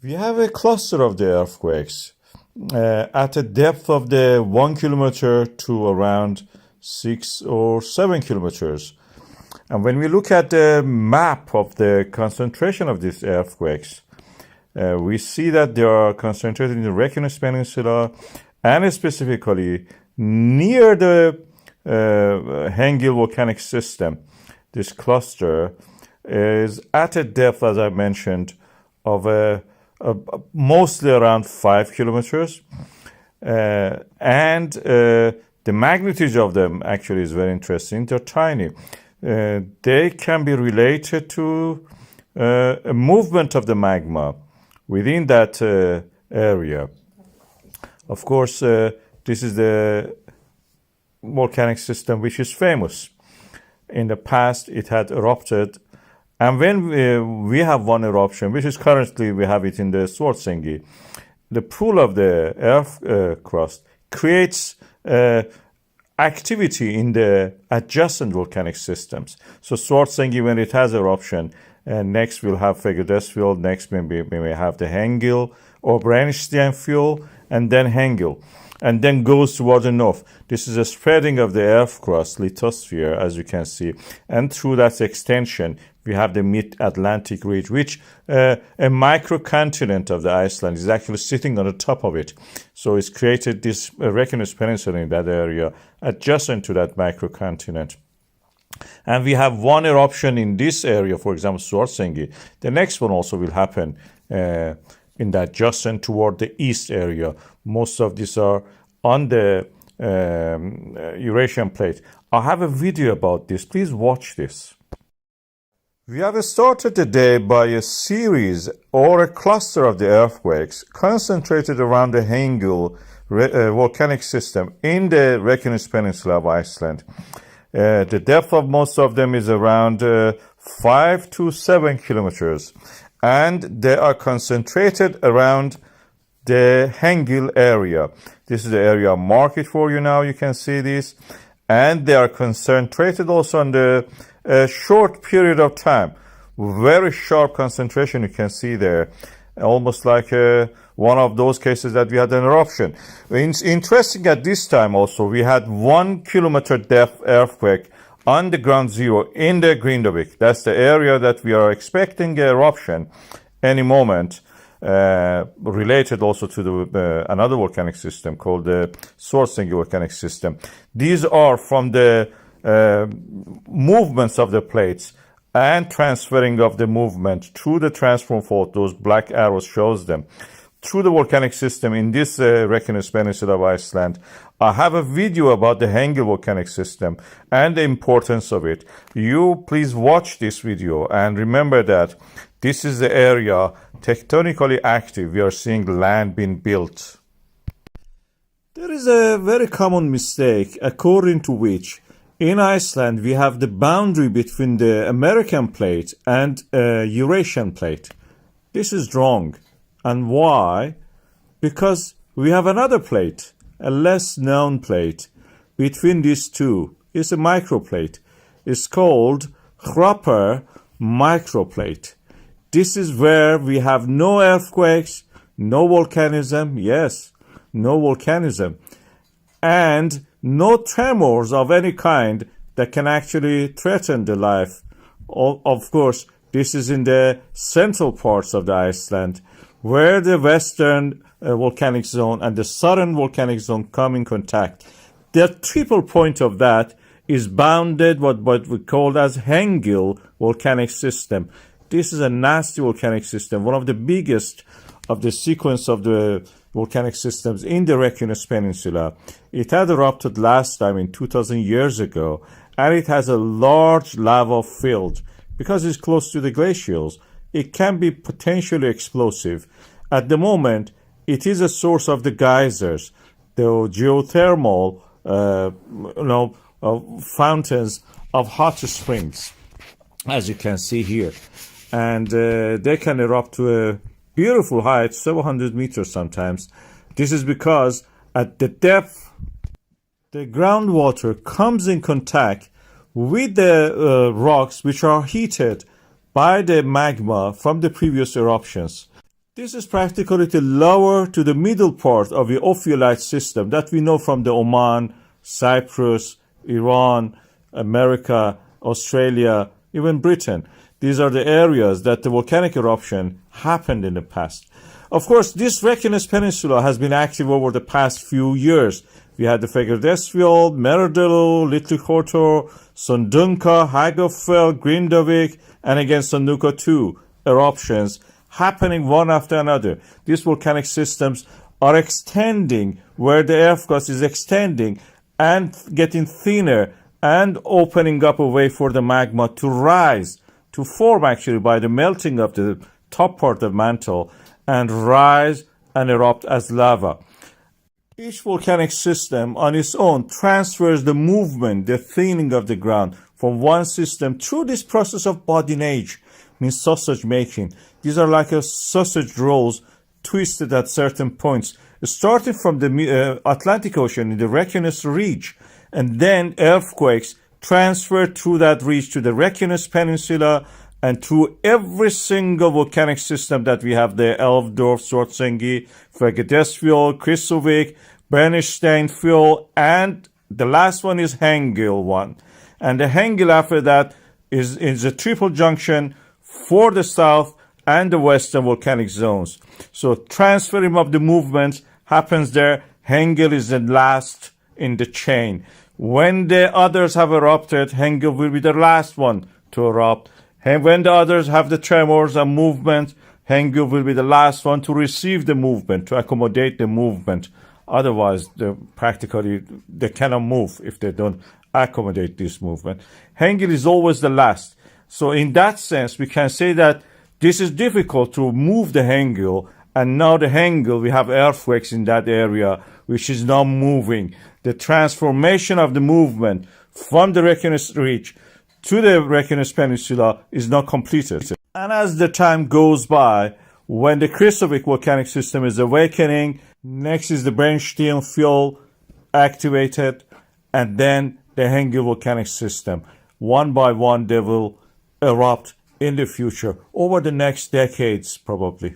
We have a cluster of the earthquakes at a depth of the 1 kilometer to around 6 or 7 kilometers. And when we look at the map of the concentration of these earthquakes, we see that they are concentrated in the Reykjanes Peninsula and specifically near the Hengill volcanic system. This cluster is at a depth, as I mentioned, of mostly around 5 kilometers. And the magnitude of them actually is very interesting. They're tiny. They can be related to a movement of the magma within that area. Of course, this is the volcanic system which is famous. In the past, it had erupted. And when we have one eruption, which is currently we have it in the Svartsengi, the pool of the earth crust creates activity in the adjacent volcanic systems. So Svartsengi, when it has eruption, next we'll have Brennisteinsfjöll, next we may have the Hengill or Brennisteinsfjöll, and then Hengill, and then goes toward the north. This is a spreading of the earth crust, lithosphere, as you can see, and through that extension, we have the mid-Atlantic ridge, which a microcontinent of the Iceland is actually sitting on the top of it. So it's created this Reykjanes Peninsula in that area, adjacent to that microcontinent. And we have one eruption in this area, for example, Svartsengi. The next one also will happen in the adjacent toward the east area. Most of these are on the Eurasian plate. I have a video about this. Please watch this. We have started the day by a series or a cluster of the earthquakes concentrated around the Hengill volcanic system in the Reykjanes Peninsula of Iceland. The depth of most of them is around 5 to 7 kilometers, and they are concentrated around the Hengill area. This is the area marked for you now. You can see this, and they are concentrated also on the short period of time. Very sharp concentration you can see there, almost like one of those cases that we had an eruption. It's interesting at this time also, we had 1 kilometer depth earthquake on the ground zero in the Grindavik. That's the area that we are expecting an eruption any moment, related also to the another volcanic system called the Svartsengi volcanic system. These are from the movements of the plates and transferring of the movement through the transform fault. Those black arrows shows them through the volcanic system in this Reykjanes Peninsula of Iceland. I have a video about the Hengill volcanic system and the importance of it. You please watch this video and remember that this is the area tectonically active. We are seeing land being built. There is a very common mistake according to which in Iceland we have the boundary between the American plate and Eurasian plate. This is wrong. And why? Because we have another plate, a less known plate between these two. It's a microplate. It's called Hrapar microplate. This is where we have no earthquakes, no volcanism, yes, no volcanism, and no tremors of any kind that can actually threaten the life. Of course, this is in the central parts of the Iceland, where the western volcanic zone and the southern volcanic zone come in contact. The triple point of that is bounded what we call as Hengill volcanic system. This is a nasty volcanic system, one of the biggest of the sequence of the volcanic systems in the Reykjanes Peninsula. It had erupted last time in 2,000 years ago, and it has a large lava field. Because it's close to the glacials, it can be potentially explosive. At the moment, it is a source of the geysers, the geothermal fountains of hot springs, as you can see here. And they can erupt to a beautiful height, several hundred meters sometimes. This is because at the depth, the groundwater comes in contact with the rocks which are heated by the magma from the previous eruptions. This is practically the lower to the middle part of the ophiolite system that we know from the Oman, Cyprus, Iran, America, Australia, even Britain. These are the areas that the volcanic eruption happened in the past. Of course, this Reykjanes Peninsula has been active over the past few years. We had the Fagradalsfjall, Merardillo, Little Kotor, Sundunka, Hagafell, Grindavik, and again Sanduka 2 eruptions happening one after another. These volcanic systems are extending where the earth crust is extending and getting thinner and opening up a way for the magma to rise, to form actually by the melting of the top part of the mantle and rise and erupt as lava. Each volcanic system on its own transfers the movement, the thinning of the ground from one system through this process of badinage, means sausage making. These are like a sausage rolls twisted at certain points, starting from the Atlantic Ocean in the Reykjanes Ridge, and then earthquakes transfer through that ridge to the Reykjanes Peninsula and through every single volcanic system that we have there: Elfdorf, Svartsengi, Fagradalsfjall, Kristuvik, Brennisteinsfjöll, and the last one is Hengill one. And the Hengill after that is a triple junction for the south and the western volcanic zones. So transferring of the movements happens there. Hengill is the last in the chain. When the others have erupted, Hengill will be the last one to erupt. And when the others have the tremors and movement, Hengill will be the last one to receive the movement, to accommodate the movement. Otherwise, practically, they cannot move if they don't accommodate this movement. Hengill is always the last. So in that sense, we can say that this is difficult to move the Hengill. And now the Hengill, we have earthquakes in that area, which is now moving. The transformation of the movement from the Reykjanes Ridge to the Reykjanes Peninsula is not completed. And as the time goes by, when the Kristuvik volcanic system is awakening, next is the Brennisteinsfjöll activated, and then the Hengill volcanic system. One by one, they will erupt in the future over the next decades, probably.